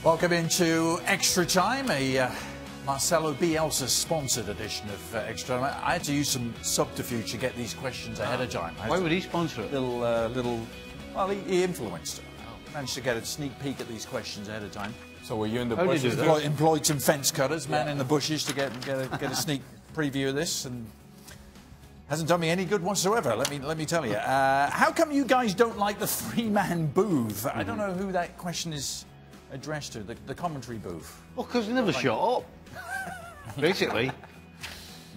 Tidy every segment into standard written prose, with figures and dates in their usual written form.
Welcome into Extra Time, a Marcelo Bielsa-sponsored edition of Extra Time. I had to use some subterfuge to get these questions ahead of time. Why would he sponsor it? Well, he influenced it. Managed to get a sneak peek at these questions ahead of time. So were you in the How bushes? did you do that? Employed some fence cutters, man in the bushes to get a sneak preview of this, and hasn't done me any good whatsoever. Let me tell you. How come you guys don't like the three-man booth? I don't know who that question is addressed to. The commentary booth. Well, because they never shut up. Basically,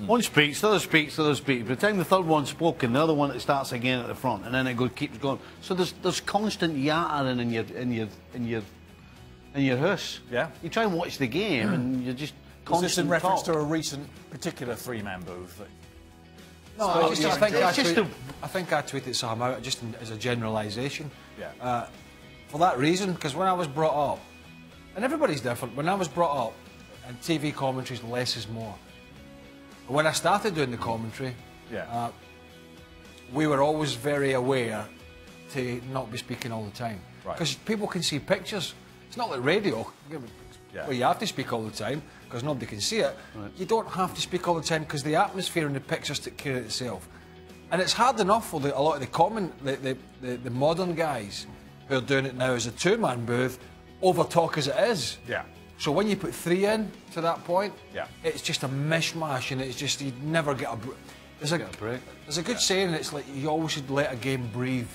one speaks, the other speaks, the other speaks. By the time the third one's spoken, the other one that starts again at the front, and then it keeps going. So there's constant yattering in your house. Yeah. You try and watch the game, and you're just Is constant this in reference talk. to a recent particular three-man booth? No, So I think I tweeted something out just as a generalisation. Yeah. For that reason, because when I was brought up, and everybody's different, when I was brought up, and TV commentary's less is more. When I started doing the commentary, Yeah. we were always very aware to not be speaking all the time. Right. Because people can see pictures. It's not like radio, Yeah. where you have to speak all the time, because nobody can see it. Right. You don't have to speak all the time, because the atmosphere and the pictures take care of itself. And it's hard enough for a lot of the modern guys who are doing it now as a two-man booth, over-talk as it is. Yeah. So when you put three in to that point, Yeah. it's just a mishmash, and it's just, you'd never get a there's a break. There's a good saying, it's like you always should let a game breathe,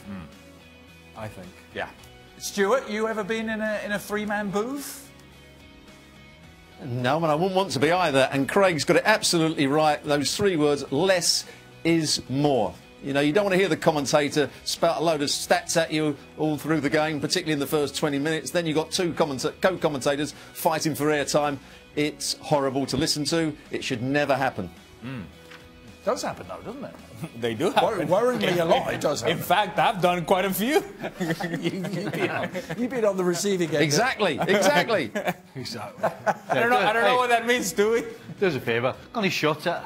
I think. Yeah. Stuart, you ever been in a three-man booth? No, and I wouldn't want to be either. And Craig's got it absolutely right. Those three words, less is more. You know, you don't want to hear the commentator spout a load of stats at you all through the game, particularly in the first 20 minutes. Then you've got two co-commentators fighting for airtime. It's horrible to listen to. It should never happen. It does happen, though, doesn't it? They do happen. Worryingly a lot, it does happen. In fact, I've done quite a few. You've been on the receiving end. Exactly, exactly. Exactly. I don't know what that means, Stewie. Do us a favour. Only shot it.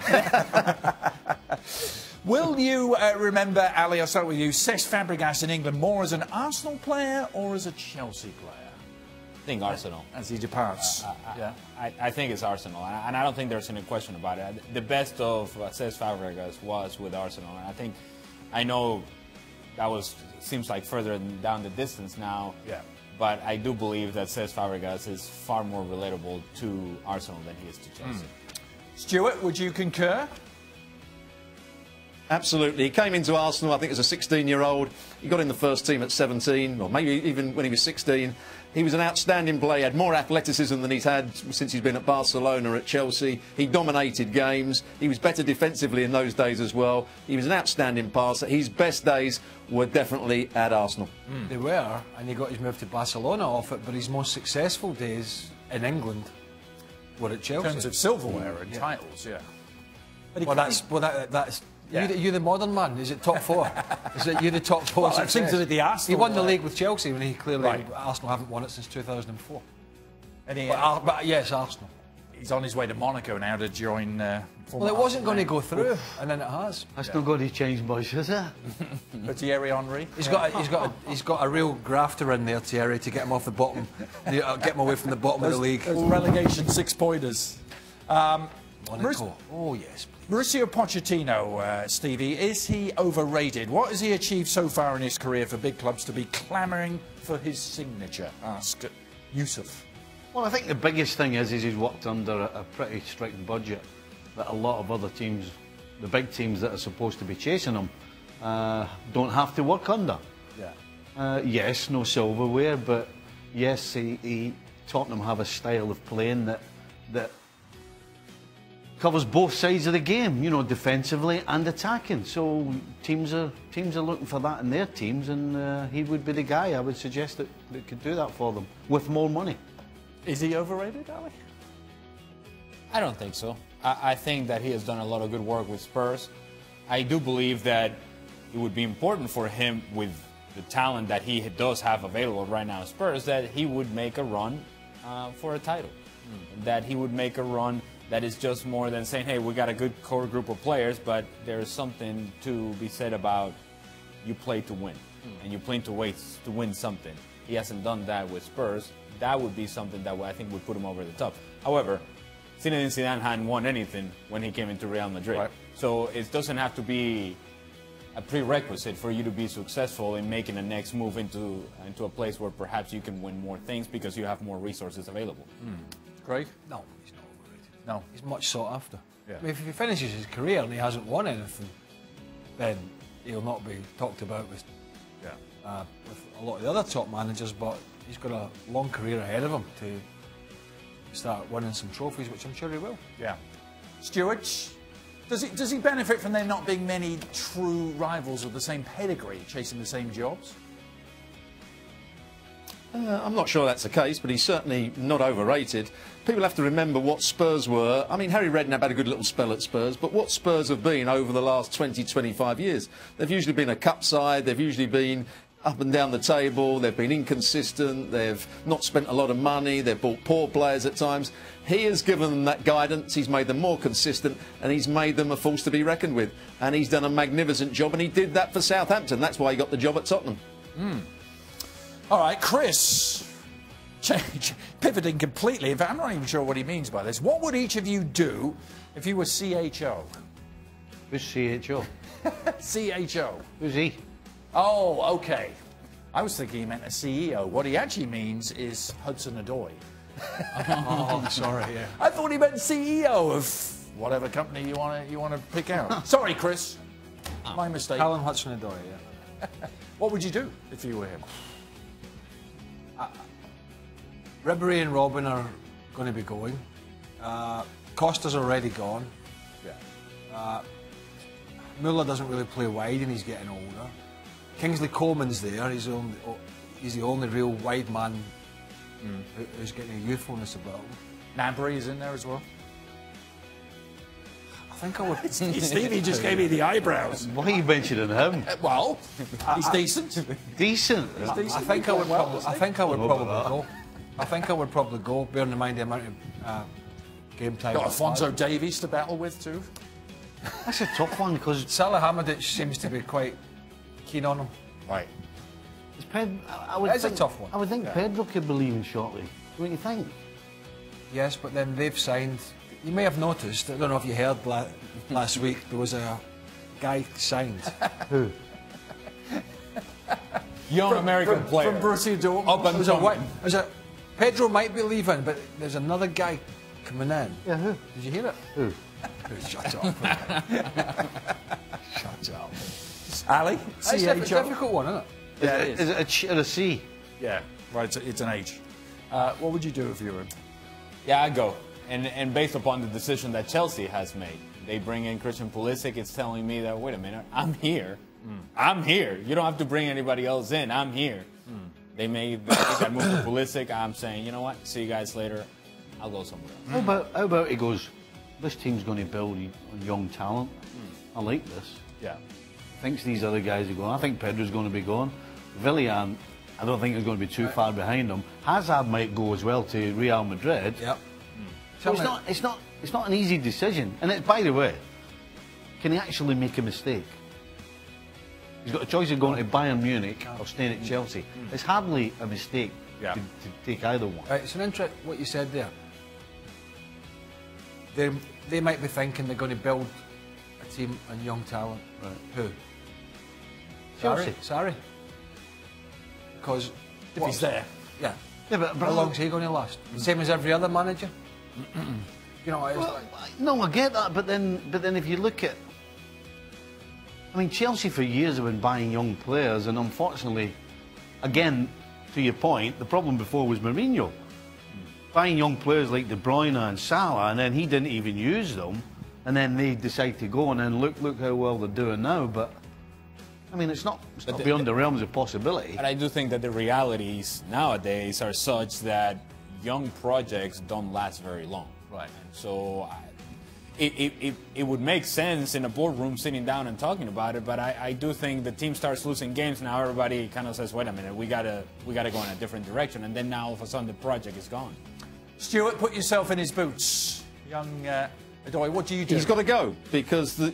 Will you remember, Ali, I'll start with you, Cesc Fabregas in England more as an Arsenal player or as a Chelsea player? I think Arsenal. As he departs. I think it's Arsenal, and I don't think there's any question about it. The best of Cesc Fabregas was with Arsenal, and I know that seems like further down the distance now. Yeah. But I do believe that Cesc Fabregas is far more relatable to Arsenal than he is to Chelsea. Stuart, would you concur? Absolutely. He came into Arsenal, I think, as a 16-year-old. He got in the first team at 17, or maybe even when he was 16. He was an outstanding player. He had more athleticism than he's had since he's been at Barcelona, at Chelsea. He dominated games. He was better defensively in those days as well. He was an outstanding passer. His best days were definitely at Arsenal. They were, and he got his move to Barcelona off it, but his most successful days in England were at Chelsea. In terms of silverware and titles, yeah. Well, that's Yeah. you the modern man. Is it top four? Is it you the top four? Well, it seems success? that the Arsenal... He won the league with Chelsea when he clearly... Right. Arsenal haven't won it since 2004. And But yes, Arsenal. he's on his way to Monaco now to join... Well, it wasn't going to go through, and then it has. I still got to change boys, is it? But Thierry Henry? He's got a real grafter in there, Thierry, to get him off the bottom, get him away from the bottom of the league. Those relegation six-pointers. Nicol. Oh yes. Mauricio Pochettino, Stevie, is he overrated? What has he achieved so far in his career for big clubs to be clamouring for his signature? Ask Yusuf. Well, I think the biggest thing is he's worked under a pretty strict budget that a lot of other teams, the big teams that are supposed to be chasing him, don't have to work under. Yeah. Yes, no silverware, but yes, Tottenham have a style of playing that covers both sides of the game, you know, defensively and attacking. So teams are looking for that in their teams, and he would be the guy I would suggest that could do that for them with more money. Is he overrated, Ali? I don't think so. I think that he has done a lot of good work with Spurs. I do believe that it would be important for him, with the talent that he does have available right now at Spurs, that he would make a run for a title. That he would make a run that is just more than saying, hey, we got a good core group of players, but there's something to be said about you play to win, and you play to win something. He hasn't done that with Spurs, that would be something that I think would put him over the top. However, Zinedine Zidane hadn't won anything when he came into Real Madrid. Right. So it doesn't have to be a prerequisite for you to be successful in making the next move into a place where perhaps you can win more things because you have more resources available. Craig? No, he's not overrated. No. He's much sought after. Yeah. I mean, if he finishes his career and he hasn't won anything, then he'll not be talked about with a lot of the other top managers, but he's got a long career ahead of him to start winning some trophies, which I'm sure he will. Yeah. Stewart, does he benefit from there not being many true rivals with the same pedigree chasing the same jobs? I'm not sure that's the case, but he's certainly not overrated. People have to remember what Spurs were. I mean, Harry Redknapp had a good little spell at Spurs, but what Spurs have been over the last 20, 25 years. They've usually been a cup side, they've usually been up and down the table, they've been inconsistent, they've not spent a lot of money, they've bought poor players at times. He has given them that guidance, he's made them more consistent, and he's made them a force to be reckoned with. And he's done a magnificent job, and he did that for Southampton. That's why he got the job at Tottenham. All right, Chris, pivoting completely. In fact, I'm not even sure what he means by this. What would each of you do if you were CHO? Who's CHO? CHO. Who's he? Oh, okay. I was thinking he meant a CEO. What he actually means is Hudson-Odoi. Oh, sorry, yeah. I thought he meant CEO of whatever company you want to pick out. Sorry, Chris. My mistake. Callum Hudson-Odoi, yeah. What would you do if you were him? Ribery and Robin are going to be going. Costa's already gone. Yeah. Muller doesn't really play wide and he's getting older. Kingsley Coleman's there. He's the only real wide man who's getting a youthfulness about him. Nabry is in there as well. I think I would. Stevie just gave me the eyebrows. Why are you mentioning him? Well, he's decent. Decent. I think I would probably go. I think I would probably go, bearing in mind the amount of game time. Got Alphonso Davies to battle with too. That's a tough one because Salihamidzic seems to be quite keen on him. Right. It's a tough one. I would think Pedro could be leaving shortly. What do you think? Yes, but then they've signed. You may have noticed. I don't know if you heard last week. There was a guy signed. Who? Young American player. From Borussia Dortmund. Pedro might be leaving, but there's another guy coming in. Yeah, who? Did you hear it? Who? Shut up. Shut up. Ali? It's a difficult one, isn't it? Yeah, it is. Is it a ch or a C? Yeah, right, it's an H. What would you do if you were him? Yeah, I'd go. And based upon the decision that Chelsea has made, they bring in Christian Pulisic, it's telling me that, wait a minute, I'm here. I'm here. You don't have to bring anybody else in. I'm here. They made that move to Pulisic. I'm saying, you know what? See you guys later. I'll go somewhere else. How about he goes, this team's going to build on young talent. I like this. Yeah. Thinks these other guys are going. I think Pedro's going to be going. Villian, I don't think he's going to be too far behind him. Hazard might go as well to Real Madrid. Yep. So it's not an easy decision. And it's, by the way, can he actually make a mistake? He's got a choice of going to Bayern Munich or staying at Chelsea. It's hardly a mistake to take either one. It's an interesting what you said there. They might be thinking they're going to build a team on young talent. Right. Who? Chelsea. Sorry. Because If he's there. Yeah. Yeah, but How long is he going to last? The same as every other manager. You know, it's well, no, I get that, but then if you look at, I mean, Chelsea for years have been buying young players, and unfortunately, again, to your point, the problem before was Mourinho. Buying young players like De Bruyne and Salah, and then he didn't even use them, and then they decide to go, and then look how well they're doing now. But I mean, it's not beyond the realms of possibility. But I do think that the realities nowadays are such that young projects don't last very long. Right. So it would make sense in a boardroom sitting down and talking about it, but I do think the team starts losing games now. Everybody kind of says, wait a minute, we gotta go in a different direction, and then now all of a sudden the project is gone. Stuart, put yourself in his boots. Young Odoi, what do you do? He's got to go because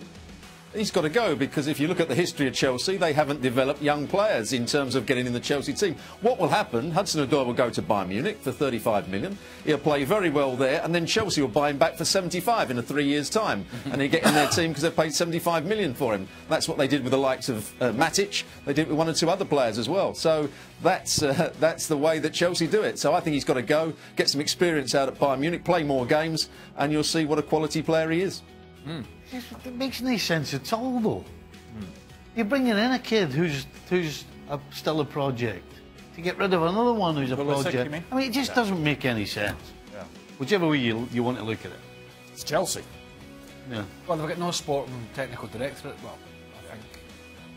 he's got to go, because if you look at the history of Chelsea, they haven't developed young players in terms of getting in the Chelsea team. What will happen, Hudson-Odoi will go to Bayern Munich for 35 million. He'll play very well there, and then Chelsea will buy him back for 75 in a 3 years' time. And he'll get in their team because they paid 75 million for him. That's what they did with the likes of Matic. They did it with 1 or 2 other players as well. So that's the way that Chelsea do it. So I think he's got to go, get some experience out at Bayern Munich, play more games, and you'll see what a quality player he is. It makes no sense at all, though. You're bringing in a kid who's still a project to get rid of another one who's a project. I mean, it just doesn't make any sense. Yeah. Whichever way you want to look at it. It's Chelsea. Yeah. Well, they've got no sporting technical directorate. Well, I think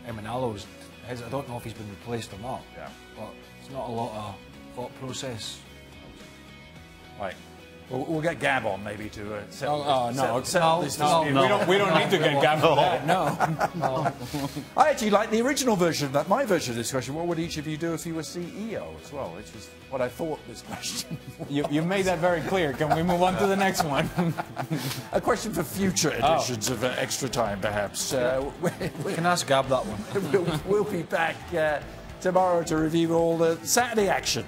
Emanalo's. I don't know if he's been replaced or not. Yeah. But it's not a lot of thought process. Right. We'll get Gab on maybe to settle this. No, we don't need to get Gab for that. No. I actually like the original version of that. My version of this question. What would each of you do if you were CEO as well? Which was what I thought this question was. You made that very clear. Can we move on to the next one? A question for future editions of Extra Time, perhaps. We can ask Gab that one. We'll be back tomorrow to review all the Saturday action.